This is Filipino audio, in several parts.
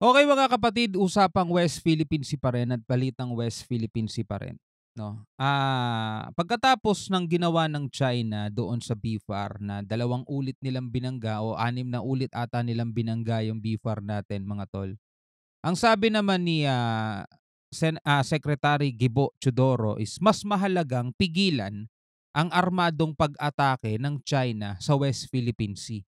Okay mga kapatid, usapang West Philippine Sea pa rin at balitang West Philippine Sea pa rin, 'no. Pagkatapos ng ginawa ng China doon sa BFAR na 2 ulit nilang binangga o 6 na ulit ata nilang binangga yung BFAR natin mga tol. Ang sabi naman ni, Secretary Gibo Teodoro is mas mahalagang pigilan ang armadong pag-atake ng China sa West Philippine Sea.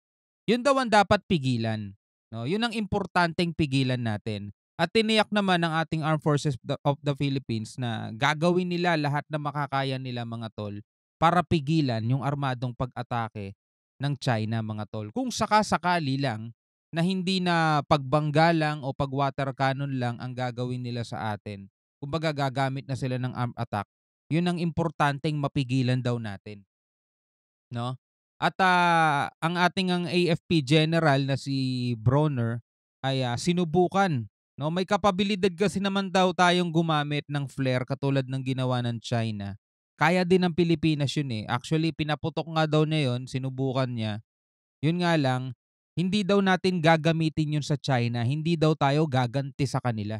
Yun daw ang dapat pigilan, 'no, yun ang importanteng pigilan natin. At tiniyak naman ng ating Armed Forces of the Philippines na gagawin nila lahat na makakaya nila mga tol para pigilan yung armadong pag-atake ng China mga tol. Kung saka-sakali lang na hindi na pagbangga lang o pag-water cannon lang ang gagawin nila sa atin, kumbaga gagamit na sila ng armed attack, yun ang importanteng mapigilan daw natin, 'no? At, ang ating AFP general na si Bronner ay, sinubukan, 'no, may kapabilidad kasi naman daw tayong gumamit ng flare katulad ng ginawa ng China. Kaya din ng Pilipinas yun, eh. Actually pinaputok nga daw niya yun, sinubukan niya. Yun nga lang, hindi daw natin gagamitin yun sa China, hindi daw tayo gaganti sa kanila.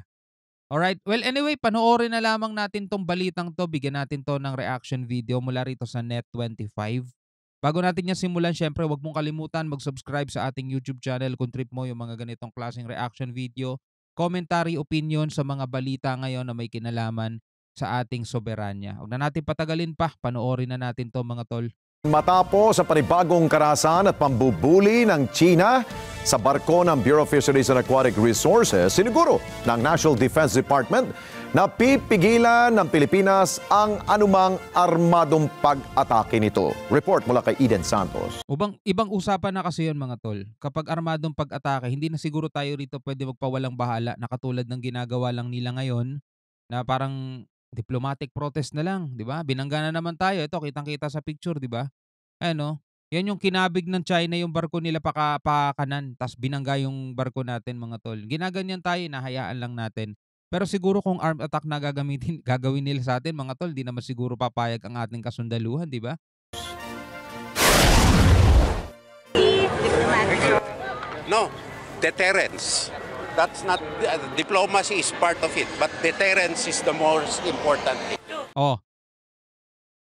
Alright, well anyway panoorin na lamang natin 'tong balitang 'to, bigyan natin 'to ng reaction video mula rito sa Net25. Bago natin 'yan simulan siyempre 'wag mong kalimutan mag-subscribe sa ating YouTube channel kung trip mo yung mga ganitong klaseng reaction video, commentary, opinion sa mga balita ngayon na may kinalaman sa ating soberanya. Huwag na natin patagalin pa, panoorin na natin 'to mga tol. Matapos sa panibagong karahasan at pambubuli ng China sa barko ng Bureau of Fisheries and Aquatic Resources, siniguro ng National Defense Department na pipigilan ng Pilipinas ang anumang armadong pag-atake nito. Report mula kay Eden Santos. Ibang usapan na kasi yun mga tol. Kapag armadong pag-atake, hindi na siguro tayo rito pwede magpawalang bahala na katulad ng ginagawa lang nila ngayon na parang diplomatic protest na lang, 'di ba? Binangga na naman tayo. Ito kitang-kita sa picture, 'di ba? Ano, 'yan yung kinabig ng China yung barko nila pakanan ta's binangga yung barko natin mga tol. Ginaganyan tayo, hinahayaan lang natin. Pero siguro kung armed attack na gagawin nila sa atin mga tol, 'di naman siguro papayag ang ating kasundaluhan, 'di ba? No, deterrence. That's not, diplomacy is part of it, but deterrence is the most important thing. Oh,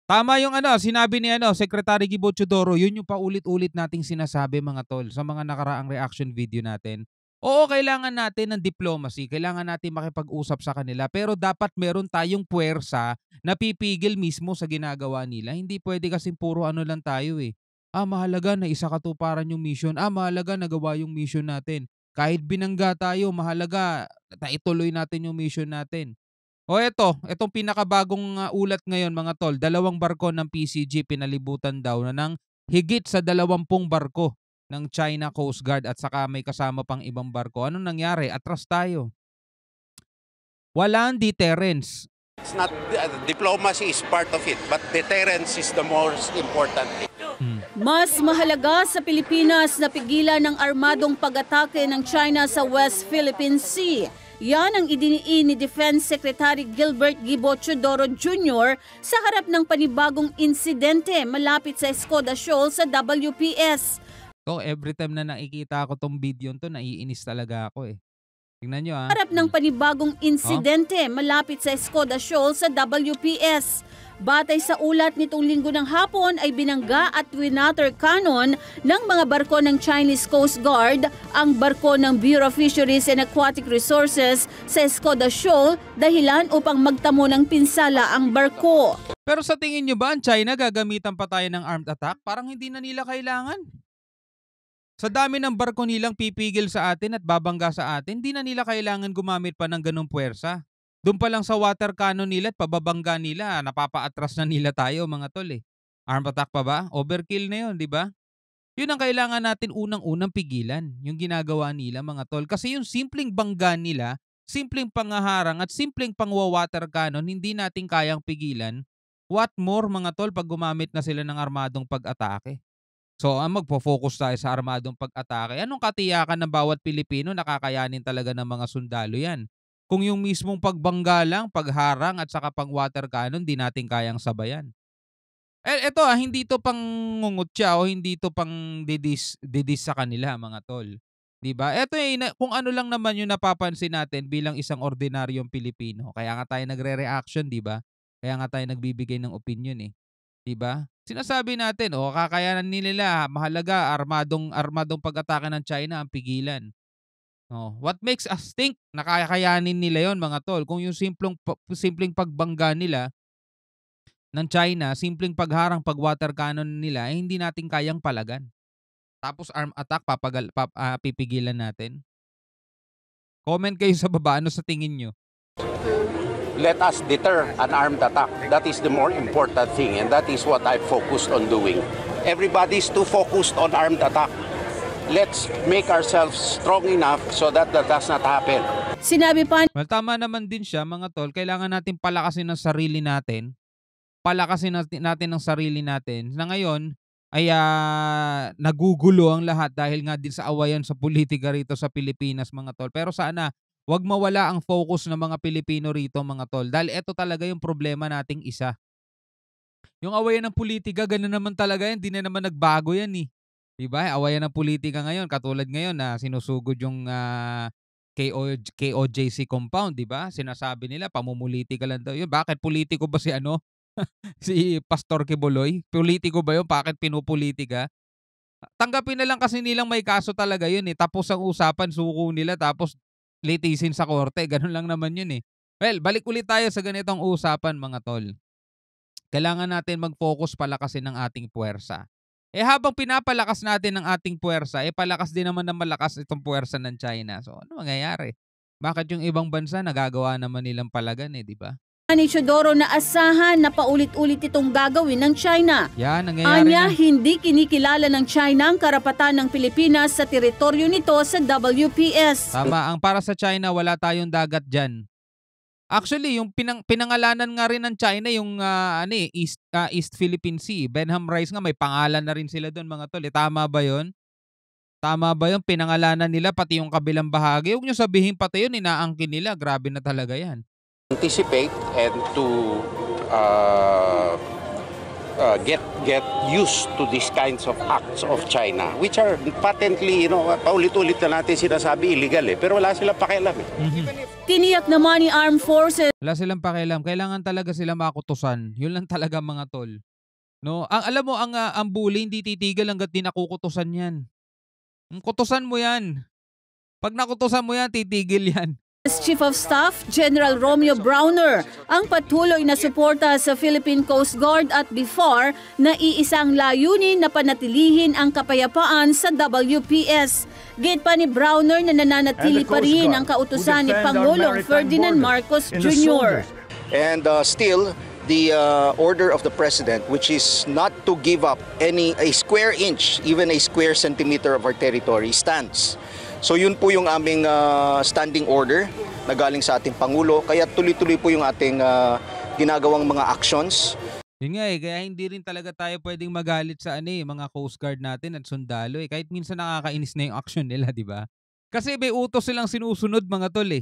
tama yung sinabi ni Secretary Gibo Teodoro, yun yung paulit-ulit nating sinasabi mga tol sa mga nakaraang reaction video natin. Oo, kailangan natin ng diplomacy, kailangan natin makipag-usap sa kanila, pero dapat meron tayong puwersa na pipigil mismo sa ginagawa nila. Hindi pwede kasing puro lang tayo eh. Mahalaga na isa katuparan yung mission. Mahalaga nagawa yung mission natin. Kahit binangga tayo, mahalaga na ituloy natin yung mission natin. O etong pinakabagong ulat ngayon mga tol, 2 barko ng PCG pinalibutan daw na ng higit sa 20 barko ng China Coast Guard at saka may kasama pang ibang barko. Anong nangyari? Atras tayo. Walang deterrence. It's not, diplomacy is part of it, but deterrence is the most important thing. Mas mahalaga sa Pilipinas na pigilan ng armadong pag-atake ng China sa West Philippine Sea. Yan ang idiniin ni Defense Secretary Gilbert Gibo Teodoro Jr. sa harap ng panibagong insidente malapit sa Escoda Shoal sa WPS. Every time na nakikita ko tong video to, naiinis talaga ako eh. Tingnan nyo Harap ng panibagong insidente malapit sa Escoda Shoal sa WPS. Batay sa ulat nitong linggo ng hapon ay binangga at winater cannon ng mga barko ng Chinese Coast Guard ang barko ng Bureau of Fisheries and Aquatic Resources sa Escoda Shoal dahilan upang magtamo ng pinsala ang barko. Pero sa tingin nyo ba ang China gagamitan pa tayo ng armed attack? Parang hindi na nila kailangan. Sa dami ng barko nilang pipigil sa atin at babangga sa atin, hindi na nila kailangan gumamit pa ng ganong puwersa. Doon pa lang sa water cannon nila at pababangga nila, napapaatras na nila tayo mga tol eh. Armed attack pa ba? Overkill na yun, di ba? Yun ang kailangan natin unang-unang pigilan, yung ginagawa nila mga tol. Kasi yung simpleng bangga nila, simpleng pangaharang at simpleng pangwa-water cannon, hindi natin kayang pigilan. What more mga tol pag gumamit na sila ng armadong pag-atake? So, magpo-focus tayo sa armadong pag-atake. Anong katiyakan ng bawat Pilipino nakakayanin talaga ng mga sundalo yan? Kung yung mismong pagbangga lang, pagharang at saka pang-water cannon, di natin kayang sabayan. Eto hindi to pang ngungutya o hindi to pang didis sa kanila mga tol. 'Di ba? Eto kung ano lang naman yung napapansin natin bilang isang ordinaryong Pilipino. Kaya nga tayo nagre-reaction, 'di ba? Kaya nga tayo nagbibigay ng opinyon, eh, 'di ba? Sinasabi natin, kakayanan nila, mahalaga armadong armadong pag-atake ng China ang pigilan. What makes us think na kakayanin nila 'yon, mga tol, kung yung simpleng pagbangga nila ng China, simpleng pagharang, pag-water cannon nila, hindi natin kayang palagan. Tapos arm attack pipigilan natin? Comment kayo sa baba, ano sa tingin niyo? Let us deter an armed attack. That is the more important thing, and that is what I focused on doing. Everybody's too focused on armed attack. Let's make ourselves strong enough so that does not happen. Sinabi pa Well, tama naman din siya, mga tol. Kailangan natin palakasin ang sarili natin. Palakasin natin ang sarili natin. Na ngayon ay nagugulo ang lahat dahil nga din sa awayan sa politika rito sa Pilipinas, mga tol. Pero sana wag mawala ang focus ng mga Pilipino rito, mga tol. Dahil ito talaga yung problema nating isa. Yung awayan ng politika, ganun naman talaga yan. Di na naman nagbago yan, eh. Diba? Awayan ng politika ngayon. Katulad ngayon na sinusugod yung KOJC compound, diba? Sinasabi nila, pamumulitika lang daw yun. Bakit? Politiko ba si si Pastor Kibuloy? Politiko ba yun? Bakit pinupolitika? Tanggapin na lang kasi nilang may kaso talaga yun, eh. Tapos ang usapan, suko nila, tapos litisin sa korte. Ganun lang naman yun, eh. Well, balik ulit tayo sa ganitong usapan, mga tol. Kailangan natin mag-focus palakasin ng ating puwersa. Habang pinapalakas natin ang ating puwersa, palakas din naman ng malakas itong puwersa ng China. So, ano mangyayari? Bakit yung ibang bansa nagagawa naman nilang palagan, di ba? ni Teodoro na asahan na paulit-ulit itong gagawin ng China. Yan, nangyayari Anya, na. hindi kinikilala ng China ang karapatan ng Pilipinas sa teritoryo nito sa WPS. Tama, ang para sa China, wala tayong dagat dyan. Actually, yung pinangalanan nga rin ng China yung East Philippine Sea. Benham Rice nga, may pangalan na rin sila doon, mga tol. Tama ba yun? Tama ba yun? Pinangalanan nila pati yung kabilang bahagi. Huwag nyo sabihin pati yun, inaangkin nila. Grabe na talaga yan. Anticipate and to get used to these kinds of acts of China, which are patently, paulit-ulit na natin sinasabi illegal, pero wala silang pakialam. Tiniyak naman ni Armed Forces. Wala silang pakialam. Kailangan talaga sila makutusan. Yun lang talaga, mga tol. No, alam mo, ang bully hindi titigil hangga't di nakukutusan yan. Kutusan mo yan. Pag nakutusan mo yan, titigil yan. Chief of Staff General Romeo Browner ang patuloy na suporta sa Philippine Coast Guard at BIFAR na iisang layunin na panatilihin ang kapayapaan sa WPS. Gate pa ni Browner na nananatili pa rin ang kautusan ni Pangulong Ferdinand Marcos Jr. And still, the order of the President, which is not to give up a square inch, even a square centimeter of our territory, stands. So yun po yung aming standing order na galing sa ating Pangulo. Kaya tuloy-tuloy po yung ating ginagawang mga actions. Yun nga, kaya hindi rin talaga tayo pwedeng magalit sa mga Coast Guard natin at sundalo. Kahit minsan nakakainis na yung action nila, di ba? Kasi may utos silang sinusunod, mga tol.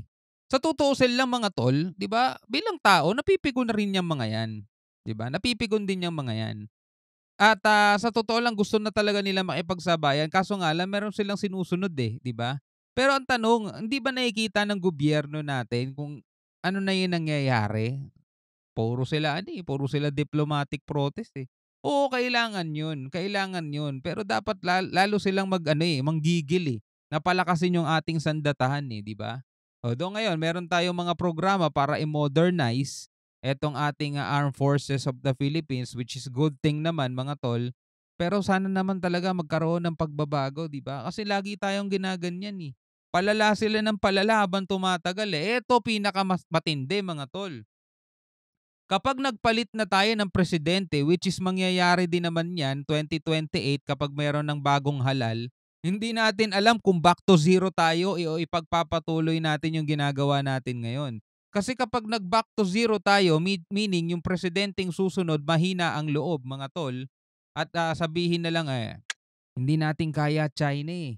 Sa tutuusin lang, mga tol, di ba? Bilang tao, napipigon na rin yung mga yan. Di ba? Napipigon din yung mga yan. At sa totoo lang, gusto na talaga nila makipagsabayan. Kaso nga lang, meron silang sinusunod, di ba? Pero ang tanong, hindi ba nakikita ng gobyerno natin kung ano na yung nangyayari? Puro sila diplomatic protest, Oo, kailangan yun. Kailangan yun. Pero dapat lalo silang manggigil, na palakasin yung ating sandatahan, di ba? Although ngayon, meron tayong mga programa para i-modernize etong ating Armed Forces of the Philippines, which is good thing naman, mga tol. Pero sana naman talaga magkaroon ng pagbabago, di ba? Kasi lagi tayong ginaganyan, Palala sila ng palala habang tumatagal, Ito pinakamatindi, mga tol. Kapag nagpalit na tayo ng presidente, which is mangyayari din naman yan 2028 kapag meron ng bagong halal, hindi natin alam kung back to zero tayo o ipagpapatuloy natin yung ginagawa natin ngayon. Kasi kapag nag-back to zero tayo, meaning yung presidenteng susunod, mahina ang loob, mga tol, at sabihin na lang, hindi natin kaya China,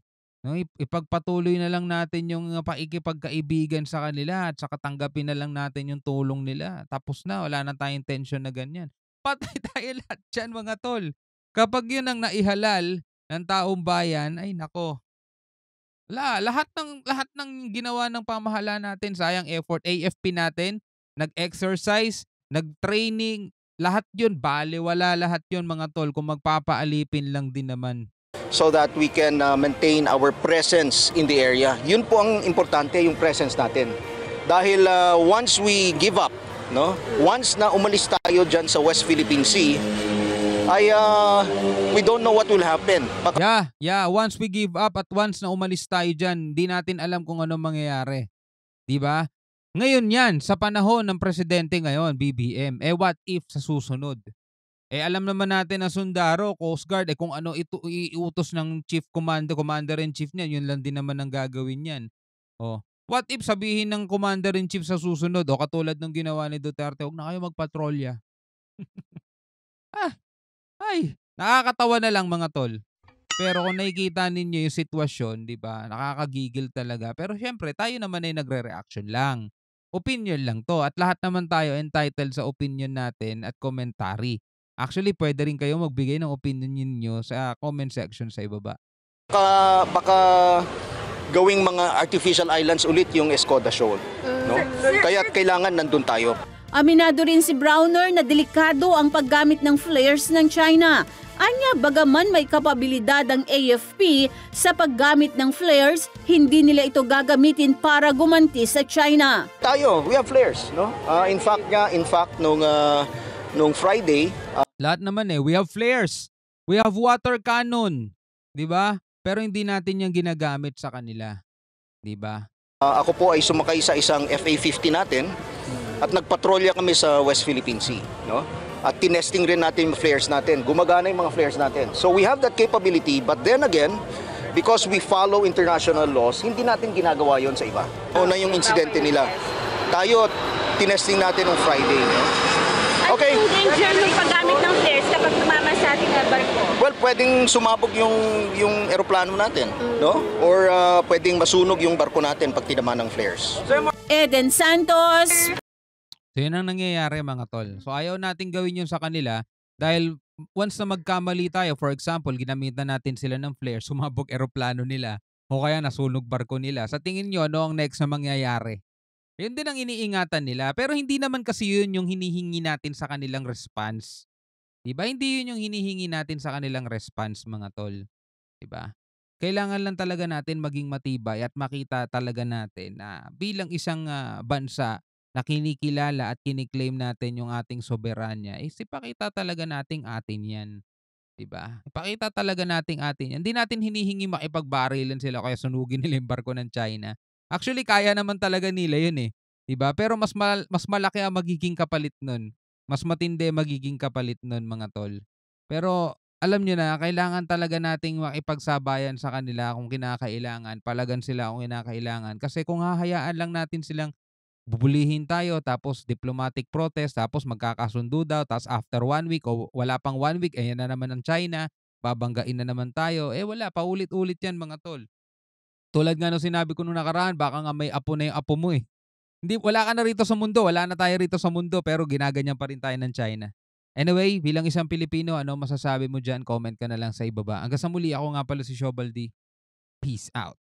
No, ipagpatuloy na lang natin yung pakikipagkaibigan sa kanila at saka tanggapin na lang natin yung tulong nila. Tapos na, wala na tayong tension na ganyan. Patay tayo lahat dyan, mga tol. Kapag yun ang naihalal ng taong bayan, ay nako, Lahat ng ginawa ng pamahalaan natin, sayang effort. AFP natin, nag-exercise, nag-training, lahat 'yun balewala lahat 'yun mga tol kung magpapaalipin lang din naman. so that we can maintain our presence in the area. Yun po ang importante, yung presence natin. Dahil once we give up, no? Once na umalis tayo dyan sa West Philippine Sea, ay we don't know what will happen. Yeah, once we give up at once na umalis tayo diyan, di natin alam kung ano mangyayari. 'Di ba? Ngayon 'yan sa panahon ng presidente ngayon, BBM. What if sa susunod? Alam naman natin na sundaro, Coast Guard, kung ano iutos ng Chief Commander-in-Chief niyan, yun lang din naman ang gagawin niyan. What if sabihin ng Commander-in-Chief sa susunod, katulad ng ginawa ni Duterte, huwag na kayo magpatrolya. Ay, nakakatawa na lang mga tol. Pero kung nakikita ninyo yung sitwasyon, 'di ba? Nakakagigil talaga. Pero syempre, tayo naman ay nagre-reaction lang. Opinion lang 'to at lahat naman tayo entitled sa opinion natin at commentary. Actually, pwede rin kayo magbigay ng opinion niyo sa comment section sa ibaba. Baka gawing mga artificial islands ulit yung Escoda Shoal, no? Kaya kailangan nandun tayo. Aminado rin si Browner na delikado ang paggamit ng flares ng China. Anya, bagaman may kapabilidad ang AFP sa paggamit ng flares, hindi nila ito gagamitin para gumanti sa China. Tayo, we have flares, no? In fact nung Friday, Lahat naman we have flares. We have water cannon, 'di ba? Pero hindi natin 'yang ginagamit sa kanila, 'di ba? ako po ay sumakay sa isang FA-50 natin at nagpatrolya kami sa West Philippine Sea, no? At tinesting rin natin yung flares natin. Gumagana yung mga flares natin. So we have that capability, but then again, because we follow international laws, hindi natin ginagawa yon sa iba. Na yung insidente nila. Tayo, tinesting natin on Friday. No? Okay. Ano yung danger ng paggamit ng flares kapag tumama sa ating barko? Well, pwedeng sumabog yung eroplano natin, no? Or pwedeng masunog yung barko natin pag tinamaan ng flares. Eden Santos. So yun ang nangyayari mga tol. So ayaw natin gawin yun sa kanila dahil once na magkamali tayo, for example, ginamitan natin sila ng flare, sumabog eroplano nila o kaya nasunog barko nila. Sa tingin nyo, ano ang next na mangyayari? Yun din ang iniingatan nila. Pero hindi naman kasi yun yung hinihingi natin sa kanilang response. Diba? Hindi yun yung hinihingi natin sa kanilang response mga tol. Diba? Kailangan lang talaga natin maging matibay at makita talaga natin na bilang isang bansa na kinikilala at kiniklaim natin yung ating soberanya, ipakita talaga nating atin yan. Diba? Ipakita talaga nating atin yan. Hindi natin hinihingi makipagbarilan sila kaya sunugin nila yung barko ng China. Actually, kaya naman talaga nila yun Diba? Pero mas malaki ang magiging kapalit nun. Mas matindi magiging kapalit nun mga tol. Pero alam nyo na, kailangan talaga nating makipagsabayan sa kanila kung kinakailangan. Palagan sila kung kinakailangan. Kasi kung hahayaan lang natin silang bubulihin tayo, tapos diplomatic protest, tapos magkakasundo daw, tapos after 1 week o wala pang 1 week, ayan na naman ang China, babanggain na naman tayo. Wala, paulit-ulit yan mga tol. Tulad nga nung sinabi ko nung nakaraan, baka nga may apo na yung apo mo Hindi, wala ka na rito sa mundo, wala na tayo rito sa mundo, pero ginaganyan pa rin tayo ng China. Anyway, bilang isang Pilipino, ano masasabi mo dyan? Comment ka na lang sa ibaba. Hanggang sa muli, ako nga pala si Shobaldi. Peace out.